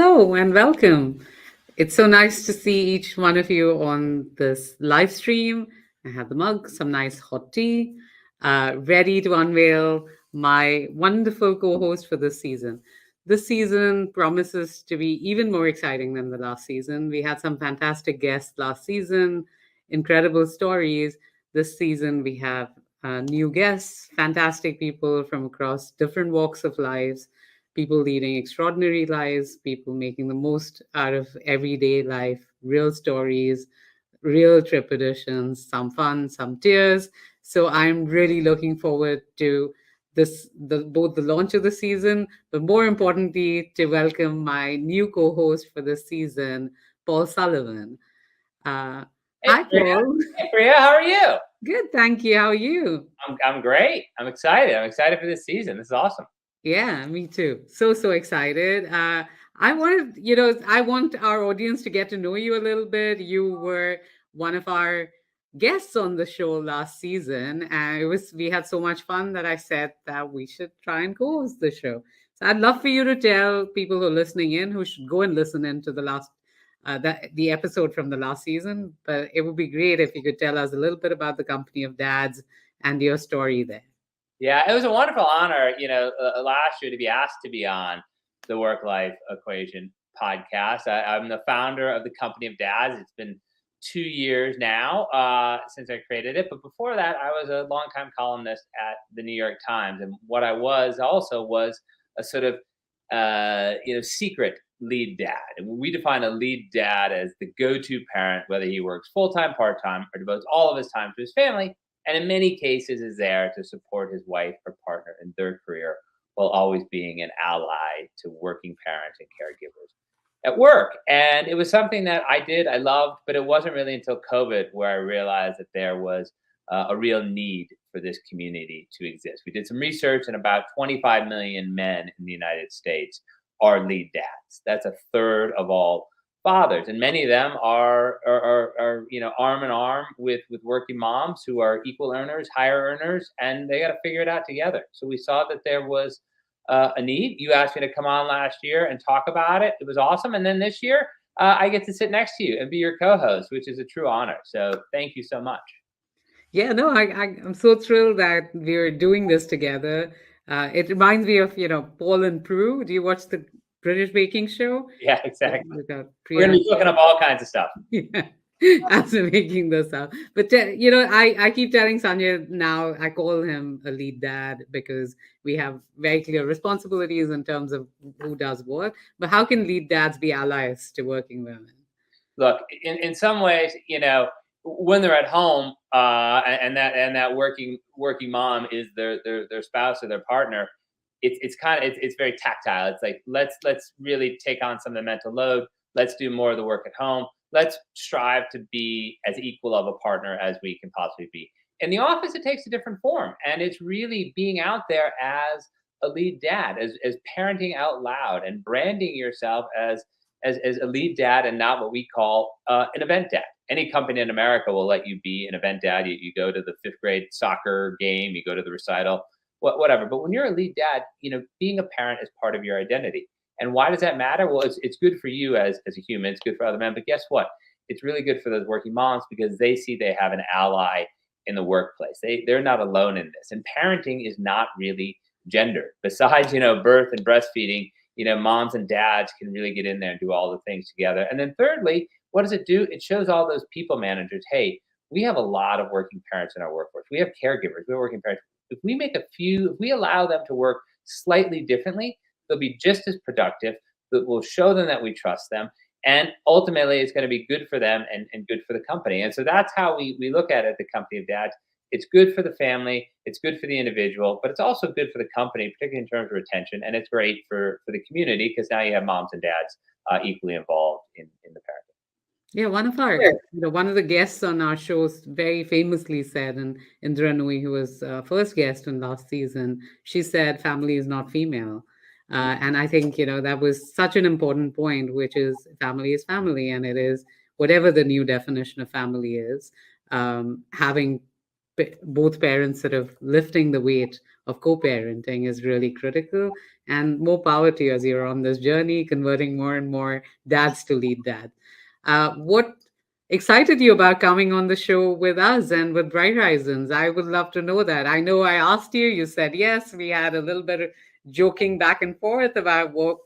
Hello and welcome. It's so nice to see each one of you on this live stream. I have the mug, some nice hot tea, ready to unveil my wonderful co host for this season. This season promises to be even more exciting than the last season. We had some fantastic guests last season, incredible stories. This season, we have new guests, fantastic people from across different walks of lives, people leading extraordinary lives, people making the most out of everyday life, real stories, real trepidations, some fun, some tears. So I'm really looking forward to both the launch of the season, but more importantly, to welcome my new co-host for this season, Paul Sullivan. Uh, Hey, Hi, Priya. Paul. Hey, Priya, how are you? Good, thank you. How are you? I'm great. I'm excited. I'm excited for this season. This is awesome. Yeah, me too. So excited. I want our audience to get to know you a little bit. You were one of our guests on the show last season, and we had so much fun that I said that we should try and co-host the show. So I'd love for you to tell people who are listening in who should go and listen into the episode from the last season. But it would be great if you could tell us a little bit about the Company of Dads and your story there. Yeah, it was a wonderful honor, last year to be asked to be on the Work Life Equation podcast. I'm the founder of the Company of Dads. It's been 2 years now since I created it. But before that, I was a longtime columnist at the New York Times. And what I was also was a sort of, secret lead dad. And we define a lead dad as the go-to parent, whether he works full-time, part-time, or devotes all of his time to his family, and in many cases is there to support his wife or partner in their career while always being an ally to working parents and caregivers at work. And it was something that I loved, but it wasn't really until COVID where I realized that there was a real need for this community to exist. We did some research, and about 25 million men in the United States are lead dads. That's a third of all fathers, and many of them are arm in arm with working moms who are equal earners, higher earners, and they got to figure it out together. So we saw that there was a need. You asked me to come on last year and talk about it. It was awesome, and then this year I get to sit next to you and be your co-host, which is a true honor. So thank you so much. Yeah, no, I'm so thrilled that we're doing this together. It reminds me of, Paul and Prue. Do you watch the British baking show? Yeah, exactly. With We're gonna be cooking up all kinds of stuff. Yeah, as we're making this up. But, I keep telling Sanjay now, I call him a lead dad because we have very clear responsibilities in terms of who does what. But how can lead dads be allies to working women? Look, in some ways, when they're at home, and that working mom is their spouse or their partner, it's very tactile. It's like let's really take on some of the mental load. Let's do more of the work at home. Let's strive to be as equal of a partner as we can possibly be. In the office, it takes a different form, and it's really being out there as a lead dad, as parenting out loud, and branding yourself as a lead dad and not what we call an event dad. Any company in America will let you be an event dad. You go to the fifth grade soccer game, you go to the recital, whatever. But when you're a lead dad, being a parent is part of your identity. And why does that matter? Well, it's good for you as a human. It's good for other men. But guess what? It's really good for those working moms because they see they have an ally in the workplace. They're not alone in this. And parenting is not really gender. Besides, birth and breastfeeding, moms and dads can really get in there and do all the things together. And then thirdly, what does it do? It shows all those people managers, hey, we have a lot of working parents in our workforce. We have caregivers, we have working parents. If we allow them to work slightly differently, they'll be just as productive. But we'll show them that we trust them. And ultimately, it's going to be good for them and good for the company. And so that's how we look at it, the Company of Dads. It's good for the family, it's good for the individual, but it's also good for the company, particularly in terms of retention. And it's great for the community because now you have moms and dads equally involved in the parenting. Yeah, one of the guests on our shows very famously said, and Indra Nui, who was first guest in last season, she said, "Family is not female," and I think that was such an important point, which is family is family, and it is whatever the new definition of family is, having both parents sort of lifting the weight of co-parenting is really critical. And more power to you as you're on this journey, converting more and more dads to lead dad. What excited you about coming on the show with us and with Bright Horizons? I would love to know that. I know I asked you, you said yes. We had a little bit of joking back and forth about what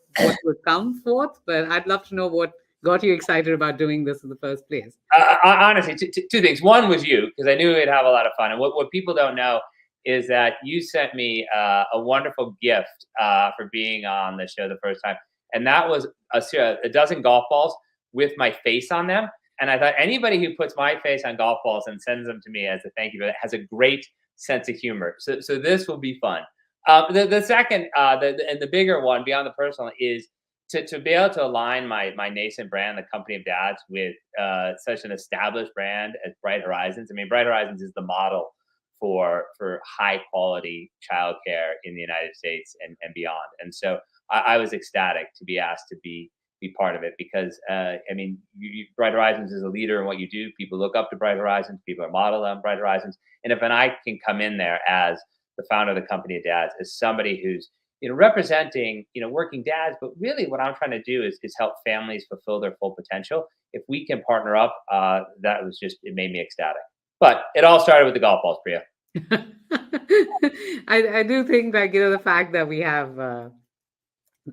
would come forth, but I'd love to know what got you excited about doing this in the first place. Honestly, two things. One was you, because I knew we'd have a lot of fun. And what people don't know is that you sent me a wonderful gift for being on the show the first time. And that was a dozen golf balls with my face on them. And I thought anybody who puts my face on golf balls and sends them to me as a thank you for that has a great sense of humor. So this will be fun. The second, and the bigger one beyond the personal is to be able to align my nascent brand, the Company of Dads, with such an established brand as Bright Horizons. I mean, Bright Horizons is the model for high quality childcare in the United States and beyond. And so I was ecstatic to be asked to be part of it, because I mean, Bright Horizons is a leader in what you do. People look up to Bright Horizons. People are modeled on Bright Horizons. And if I can come in there as the founder of the Company of Dads, as somebody who's representing working dads, but really what I'm trying to do is help families fulfill their full potential. If we can partner up, that was just, it made me ecstatic. But it all started with the golf balls, Priya. I do think that the fact that we have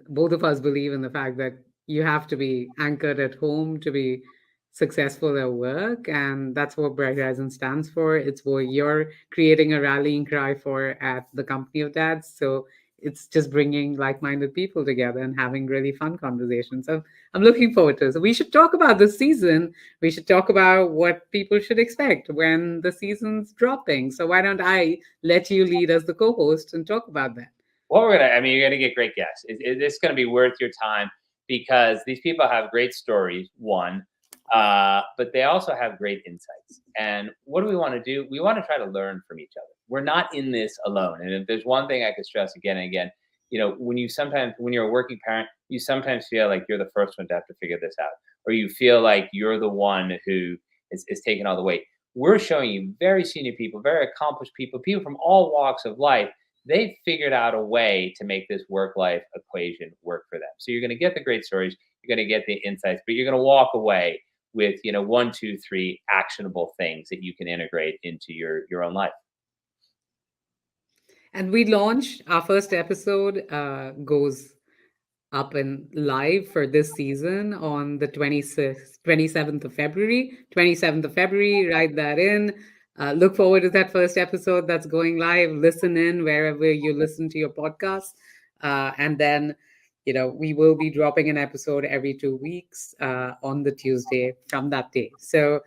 both of us believe in the fact that you have to be anchored at home to be successful at work, and that's what Bright Horizon stands for. It's what you're creating a rallying cry for at the Company of Dads. So it's just bringing like-minded people together and having really fun conversations. So I'm looking forward to it. So we should talk about this season. We should talk about what people should expect when the season's dropping. So why don't I let you lead as the co-host and talk about that? Well, you're gonna get great guests. It's gonna be worth your time, because these people have great stories, one, but they also have great insights. And what do we want to do? We want to try to learn from each other. We're not in this alone. And if there's one thing I could stress again and again, when you're a working parent, you sometimes feel like you're the first one to have to figure this out, or you feel like you're the one who is taking all the weight. We're showing you very senior people, very accomplished people from all walks of life. They've figured out a way to make this work-life equation work for them. So you're going to get the great stories, you're going to get the insights, but you're going to walk away with one, two, three actionable things that you can integrate into your own life. And we launched our first episode, goes up and live for this season on the 27th of February. 27th of February, write that in. Look forward to that first episode that's going live. Listen in wherever you listen to your podcast. And then, we will be dropping an episode every 2 weeks on the Tuesday from that day. So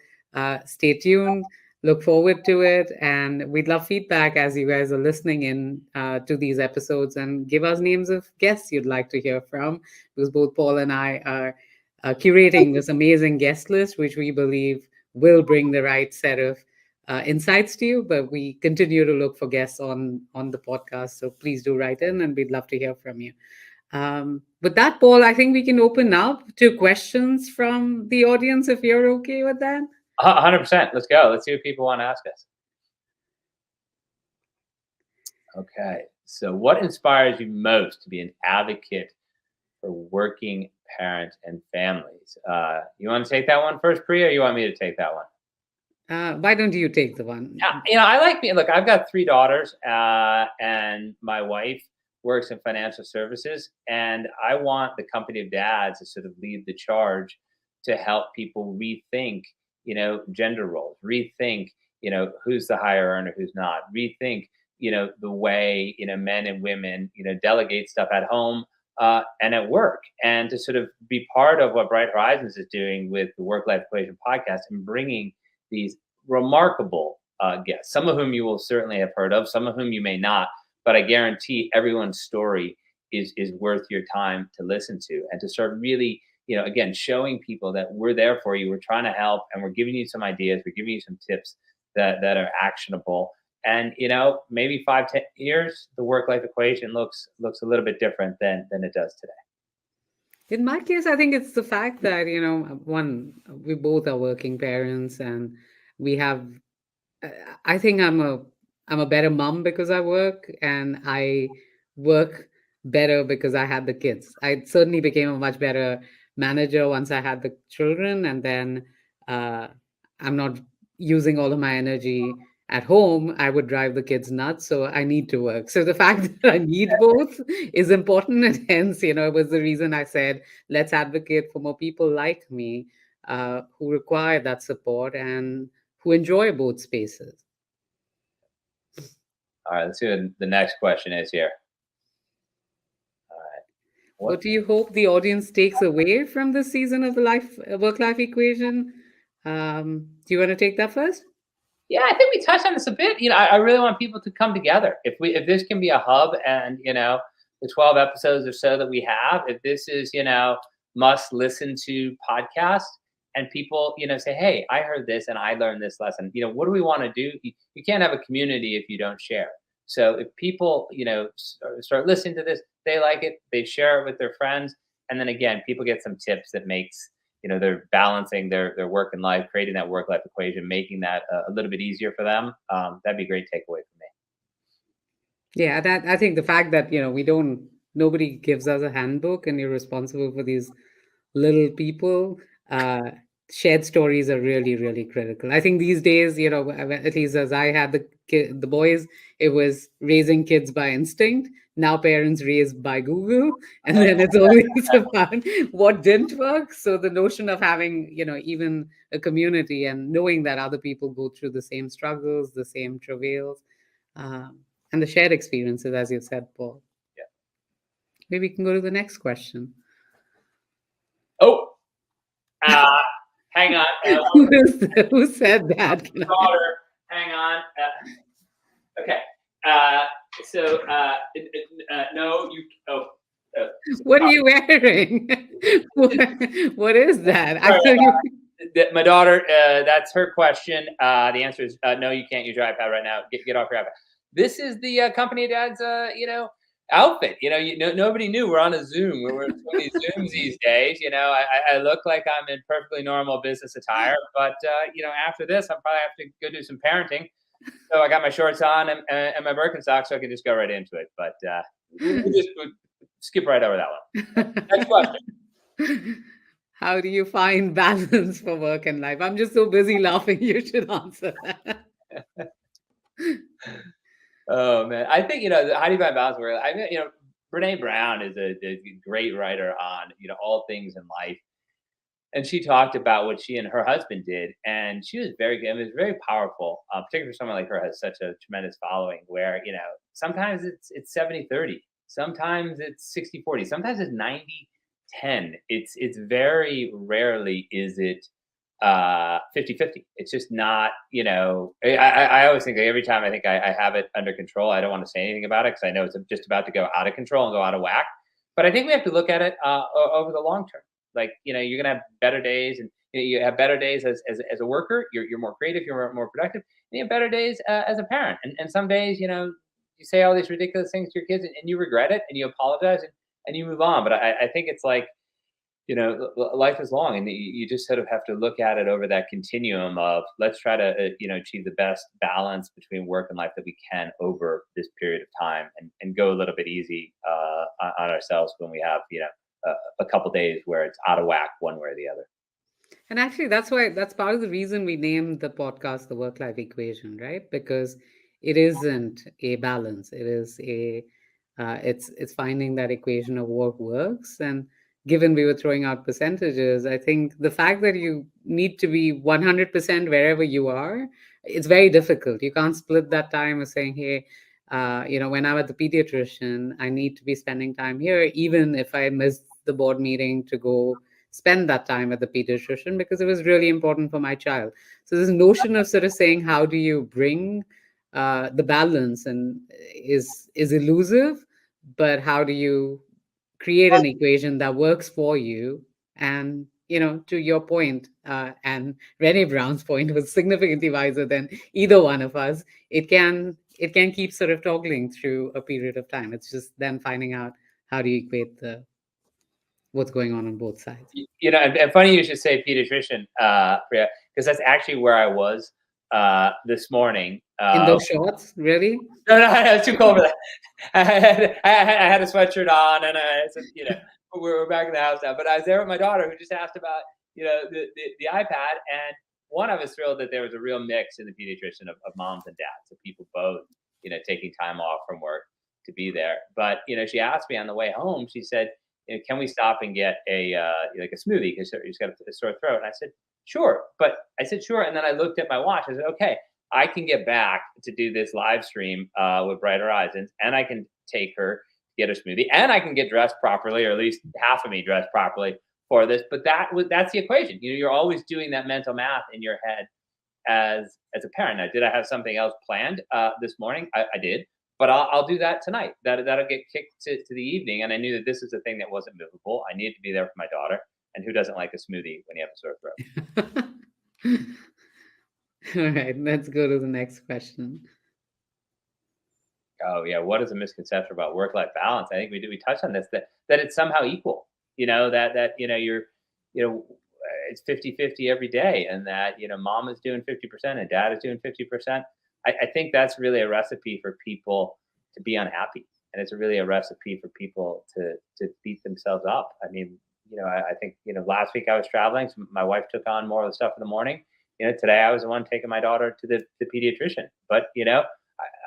stay tuned. Look forward to it. And we'd love feedback as you guys are listening in to these episodes, and give us names of guests you'd like to hear from, because both Paul and I are curating this amazing guest list, which we believe will bring the right set of insights to you. But we continue to look for guests on the podcast. So please do write in, and we'd love to hear from you. With that, Paul, I think we can open up to questions from the audience if you're okay with that. 100%. Let's go. Let's see what people want to ask us. Okay. So what inspires you most to be an advocate for working parents and families? You want to take that one first, Priya, or you want me to take that one? Why don't you take the one? I like being, look, I've got 3 daughters, and my wife works in financial services, and I want the Company of Dads to sort of lead the charge to help people rethink, gender roles, rethink, who's the higher earner, who's not, rethink, the way, men and women, delegate stuff at home and at work, and to sort of be part of what Bright Horizons is doing with the Work Life Equation podcast and bringing these remarkable guests, some of whom you will certainly have heard of, some of whom you may not, but I guarantee everyone's story is worth your time to listen to, and to start really, again, showing people that we're there for you, we're trying to help, and we're giving you some ideas, we're giving you some tips that are actionable. And maybe 5-10 years, the work-life equation looks a little bit different than it does today. In my case, I think it's the fact that, one, we both are working parents, and we have, I think I'm a I'm a better mom because I work, and I work better because I had the kids. I certainly became a much better manager once I had the children, and then uh, I'm not using all of my energy at home. I would drive the kids nuts, so I need to work. So the fact that I need both is important, and hence, it was the reason I said, let's advocate for more people like me who require that support and who enjoy both spaces. All right, let's see what the next question is here. All right. What What? do you hope the audience takes away from this season of the life work-life equation? Do you want to take that first? Yeah, I think we touched on this a bit. I really want people to come together. If this can be a hub, and the 12 episodes or so that we have, if this is must listen to podcast, and people say, hey, I heard this and I learned this lesson. What do we want to do? You can't have a community if you don't share. So if people start listening to this, they like it, they share it with their friends, and then again, people get some tips that makes they're balancing their work and life, creating that work life equation, making that a little bit easier for them. That'd be a great takeaway for me. Yeah, that I think the fact that we don't nobody gives us a handbook, and you're responsible for these little people. Uh, Shared stories are really, really critical. I think these days, at least as I had the boys, it was raising kids by instinct. Now parents raised by Google, and then it's always about what didn't work. So the notion of having, even a community and knowing that other people go through the same struggles, the same travails, um, and the shared experiences, as you said, Paul. Yeah. Maybe we can go to the next question. Oh, uh, hang on. Who said that? Daughter, hang on. Okay. So no, you. Oh. What are you wearing? What is that? I Sorry, thought you. my daughter. That's her question. The answer is no. You can't use your iPad right now. Get off your iPad. This is the company dad's. Outfit. Nobody knew we're on a Zoom. We're so many Zooms these days. I look like I'm in perfectly normal business attire, but after this, I'm probably have to go do some parenting. So I got my shorts on and my Birkenstocks, so I can just go right into it. But we'll skip right over that one. Next question. How do you find balance for work and life? I'm just so busy laughing. You should answer that. Oh man, I think how do you find balance? Where I mean, Brene Brown is a great writer on all things in life, and she talked about what she and her husband did, and she was very good. It was very powerful, particularly for someone like her who has such a tremendous following. Where sometimes it's 70-30, sometimes it's 60-40, sometimes it's 90-10. It's very rarely is it 50-50. It's just not. I always think that every time I think I have it under control, I don't want to say anything about it because I know it's just about to go out of control and go out of whack. But I think we have to look at it over the long term. Like you're gonna have better days, and you have better days as a worker. You're more creative, you're more productive, and you have better days as a parent. And some days, you say all these ridiculous things to your kids, and you regret it, and you apologize, and you move on. But I think it's like life is long, and you just sort of have to look at it over that continuum of let's try to achieve the best balance between work and life that we can over this period of time, and go a little bit easy on ourselves when we have a couple days where it's out of whack one way or the other. And actually, that's part of the reason we named the podcast the work life equation, right? Because it isn't a balance. It's finding that equation of what works. And given we were throwing out percentages, I think the fact that you need to be 100% wherever you are, it's very difficult. You can't split that time of saying, hey, when I'm at the pediatrician, I need to be spending time here, even if I miss the board meeting to go spend that time at the pediatrician because it was really important for my child. So this notion of sort of saying how do you bring the balance and is elusive, but how do you create an equation that works for you? And to your point, and Rene Brown's point was significantly wiser than either one of us. It can keep sort of toggling through a period of time. It's just then finding out how do you equate the what's going on both sides. And funny you should say pediatrician, Priya, because that's actually where I was this morning. In those shorts, really? No, it was too cold for that. I had a sweatshirt on, and I said, we're back in the house now. But I was there with my daughter, who just asked about, the iPad, and one, I was thrilled that there was a real mix in the pediatrician of moms and dads, so people both, taking time off from work to be there. But she asked me on the way home. She said, "Can we stop and get a like a smoothie because she's got a sore throat?" And I said, "Sure." But I said, "Sure," and then I looked at my watch. I said, "Okay, I can get back to do this live stream with Bright Horizons, and I can take her to get a smoothie, and I can get dressed properly, or at least half of me dressed properly for this." But that's the equation. You're always doing that mental math in your head as a parent. Now, did I have something else planned this morning? I did, but I'll do that tonight. That'll get kicked to the evening. And I knew that this is a thing that wasn't movable. I needed to be there for my daughter, and who doesn't like a smoothie when you have a sore throat? All right, let's go to the next question. Oh yeah, what is a misconception about work-life balance? I think we touched on this, that it's somehow equal. That you're you know it's 50-50 every day, and that mom is doing 50% and dad is doing 50%. I think that's really a recipe for people to be unhappy, and it's really a recipe for people to beat themselves up. I mean, I think last week I was traveling, so my wife took on more of the stuff in the morning. Today I was the one taking my daughter to the pediatrician, but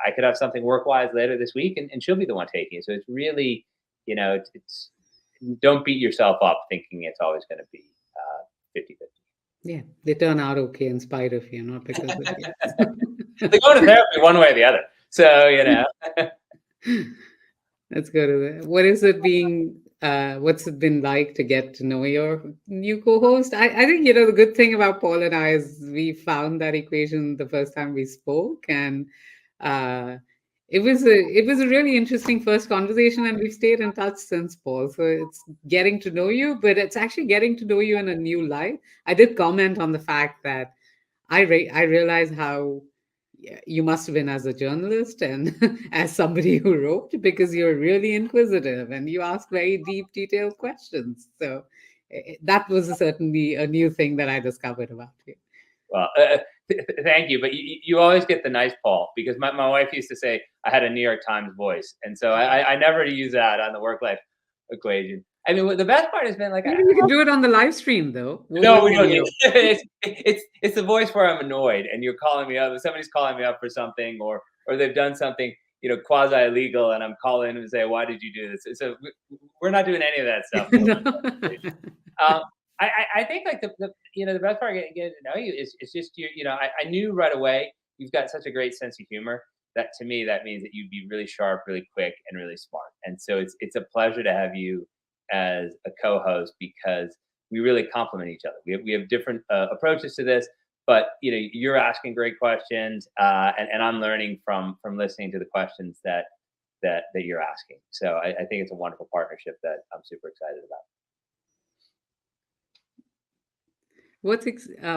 I could have something work-wise later this week, and she'll be the one taking it. So it's really, it's don't beat yourself up thinking it's always going to be 50-50. Yeah, they turn out okay in spite of you, not because of you. They go to therapy one way or the other. So, Let's go to that. What's it been like to get to know your new co-host? I think, the good thing about Paul and I is we found that equation the first time we spoke, and uh, it was a really interesting first conversation, and we've stayed in touch since, Paul. So it's getting to know you, but it's actually getting to know you in a new light. I did comment on the fact that I realize how you must have been as a journalist and as somebody who wrote, because you're really inquisitive and you ask very deep, detailed questions. So that was certainly a new thing that I discovered about you. Well, thank you. But you always get the nice Paul, because my wife used to say I had a New York Times voice. And so I never use that on the work-life equation. I mean, the best part has been like, maybe you can do it on the live stream, though. No, we don't need it's the voice where I'm annoyed and you're calling me up. If somebody's calling me up for something, or they've done something, quasi illegal, and I'm calling and say, "Why did you do this?" So we're not doing any of that stuff. No. I think like the best part of getting to know you is just I knew right away you've got such a great sense of humor that, to me, that means that you'd be really sharp, really quick, and really smart. And so it's a pleasure to have you as a co-host, because we really complement each other. We have different approaches to this, but you're asking great questions, and I'm learning from listening to the questions that you're asking. So I think it's a wonderful partnership that I'm super excited about.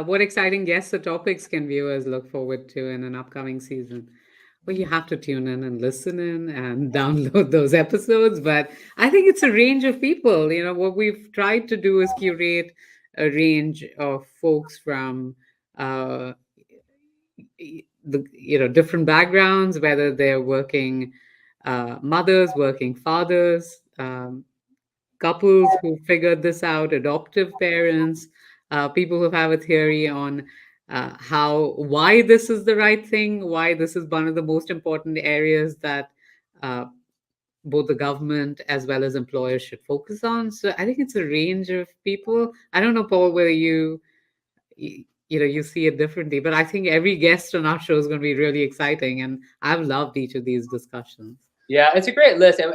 What exciting guests or topics can viewers look forward to in an upcoming season? Well, you have to tune in and listen in and download those episodes. But I think it's a range of people. What we've tried to do is curate a range of folks from different backgrounds, whether they're working mothers, working fathers, couples who figured this out, adoptive parents, people who have a theory on why this is the right thing, why this is one of the most important areas that uh, both the government as well as employers should focus on. So I think it's a range of people. I don't know, Paul, whether you see it differently, but I think every guest on our show is going to be really exciting, and I've loved each of these discussions. Yeah, it's a great list. And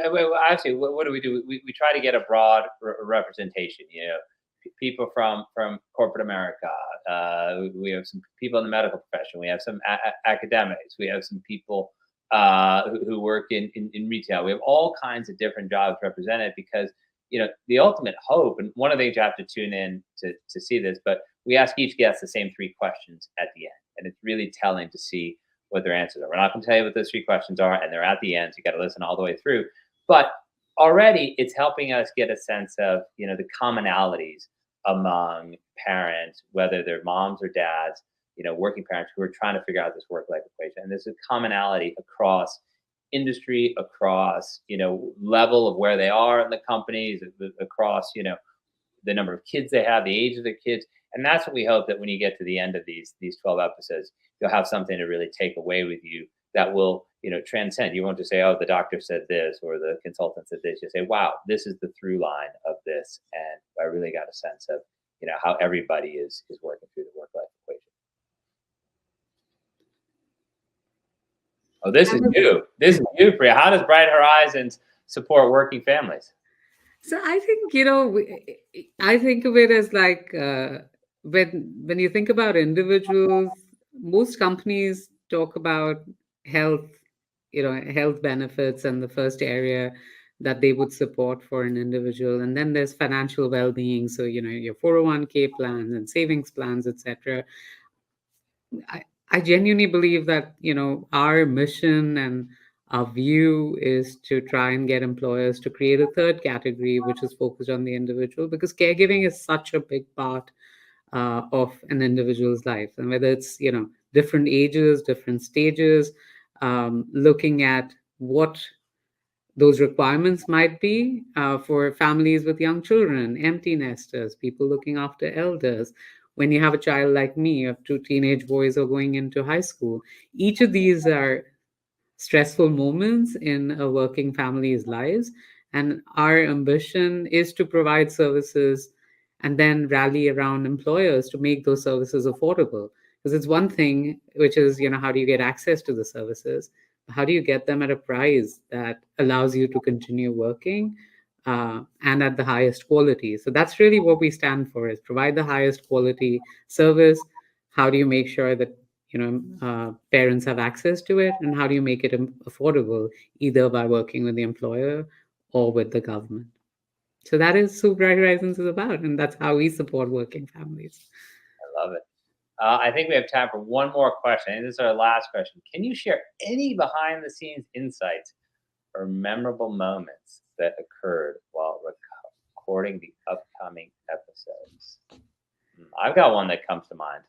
actually, what do? We try to get a broad representation. People from corporate America. We have some people in the medical profession. We have some academics. We have some people who work in retail. We have all kinds of different jobs represented, because the ultimate hope, and one of the things you have to tune in to see this, but we ask each guest the same 3 questions at the end, and it's really telling to see what their answers are. We're not going to tell you what those 3 questions are, and they're at the end, so you got to listen all the way through. But already it's helping us get a sense of the commonalities among parents, whether they're moms or dads, working parents who are trying to figure out this work-life equation. And there's a commonality across industry, across, level of where they are in the companies, across, the number of kids they have, the age of their kids. And that's what we hope, that when you get to the end of these 12 episodes, you'll have something to really take away with you that will, transcend. You won't just say, oh, the doctor said this or the consultant said this. You say, wow, this is the through line of this. And I really got a sense of, how everybody is working through the work-life equation. Oh, this is you. This is you, Priya. How does Bright Horizons support working families? So I think, I think of it as like when you think about individuals, most companies talk about health, health benefits and the first area that they would support for an individual. And then there's financial well-being. So, your 401k plans and savings plans, etc. I genuinely believe that, our mission and our view is to try and get employers to create a third category, which is focused on the individual, because caregiving is such a big part of an individual's life. And whether it's, different ages, different stages, looking at what those requirements might be for families with young children, empty nesters, people looking after elders. When you have a child like me, you have two teenage boys who are going into high school. Each of these are stressful moments in a working family's lives. And our ambition is to provide services and then rally around employers to make those services affordable. Because it's one thing, which is, how do you get access to the services? How do you get them at a price that allows you to continue working and at the highest quality? So that's really what we stand for, is provide the highest quality service. How do you make sure that parents have access to it, and how do you make it affordable, either by working with the employer or with the government? So that is who Bright Horizons is about, and that's how we support working families. I love it. I think we have time for one more question, and this is our last question. Can you share any behind-the-scenes insights or memorable moments that occurred while recording the upcoming episodes? I've got one that comes to mind.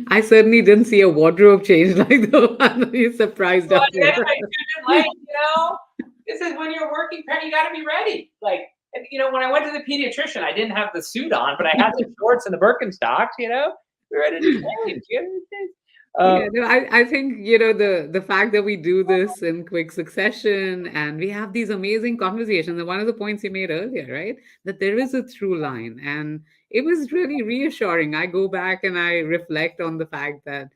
I certainly didn't see a wardrobe change like the one that you surprised us with. Like, this is when you're a working parent, you got to be ready. Like, when I went to the pediatrician, I didn't have the suit on, but I had the shorts and the Birkenstocks. We're ready to change. I think the fact that we do this in quick succession and we have these amazing conversations, and one of the points you made earlier, right, that there is a through line, and it was really reassuring. I go back and I reflect on the fact that,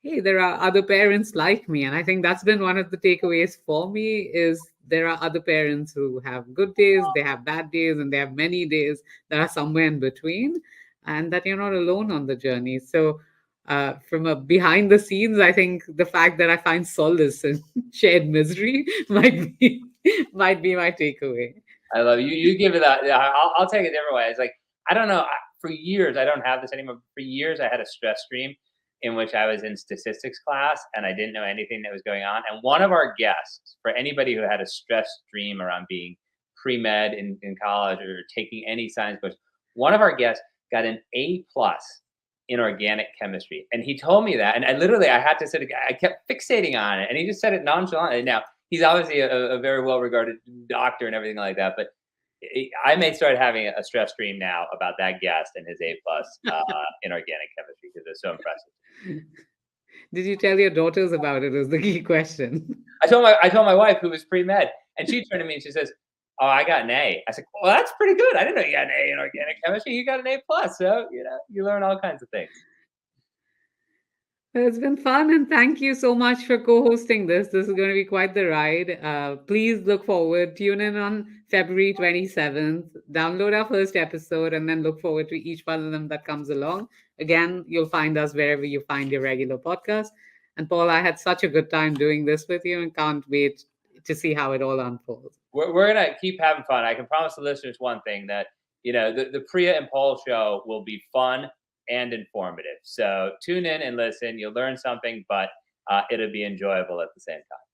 hey, there are other parents like me, and I think that's been one of the takeaways for me, is there are other parents who have good days, they have bad days, and they have many days that are somewhere in between, and that you're not alone on the journey. So from a behind the scenes, I think the fact that I find solace in shared misery might be my takeaway. I love you. You give it that. Yeah, I'll take it a different way. It's like, I don't know. For years, I don't have this anymore. For years, I had a stress stream in which I was in statistics class and I didn't know anything that was going on. And one of our guests, for anybody who had a stress stream around being pre-med in college or taking any science course, one of our guests got an A+ in organic chemistry. And he told me that. And I had to sit, I kept fixating on it. And he just said it nonchalantly. Now, he's obviously a very well-regarded doctor and everything like that. But I may start having a stress stream now about that guest and his A+ in organic chemistry, because it's so impressive. Did you tell your daughters about it? Is the key question. I told my wife, who was pre-med, and she turned to me and she says, "Oh, I got an A." I said, "Well, that's pretty good. I didn't know you got an A in organic chemistry. You got an A+. So you learn all kinds of things." It's been fun, and thank you so much for co-hosting this. This is going to be quite the ride. Please look forward. Tune in on February 27th. Download our first episode, and then look forward to each one of them that comes along. Again, you'll find us wherever you find your regular podcast. And Paul, I had such a good time doing this with you, and can't wait to see how it all unfolds. We're gonna keep having fun. I can promise the listeners one thing, that the Priya and Paul show will be fun and informative. So tune in and listen. You'll learn something, but it'll be enjoyable at the same time.